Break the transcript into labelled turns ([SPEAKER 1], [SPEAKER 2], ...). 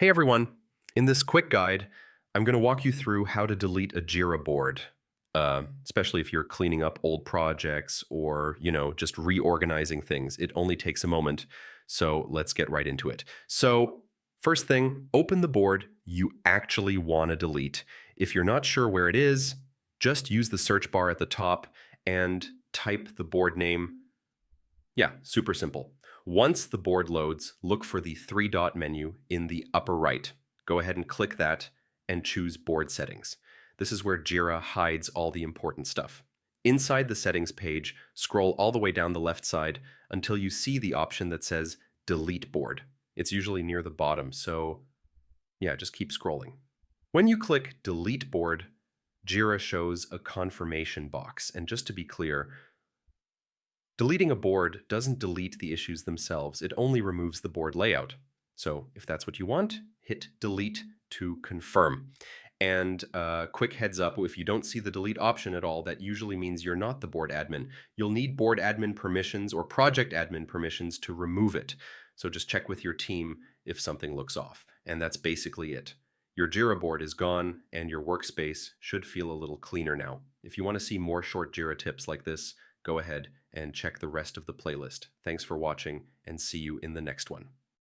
[SPEAKER 1] Hey everyone! In this quick guide, I'm going to walk you through how to delete a Jira board, especially if you're cleaning up old projects or, just reorganizing things. It only takes a moment, so let's get right into it. So, first thing, open the board you actually want to delete. If you're not sure where it is, just use the search bar at the top and type the board name. Yeah, super simple. Once the board loads, look for the three-dot menu in the upper right. Go ahead and click that and choose Board Settings. This is where Jira hides all the important stuff. Inside the settings page, scroll all the way down the left side until you see the option that says Delete Board. It's usually near the bottom, so yeah, just keep scrolling. When you click Delete Board, Jira shows a confirmation box. And just to be clear, deleting a board doesn't delete the issues themselves, it only removes the board layout. So if that's what you want, hit delete to confirm. And quick heads up, if you don't see the delete option at all, that usually means you're not the board admin. You'll need board admin permissions or project admin permissions to remove it. So just check with your team if something looks off. And that's basically it. Your Jira board is gone and your workspace should feel a little cleaner now. If you want to see more short Jira tips like this, go ahead and check the rest of the playlist. Thanks for watching and see you in the next one.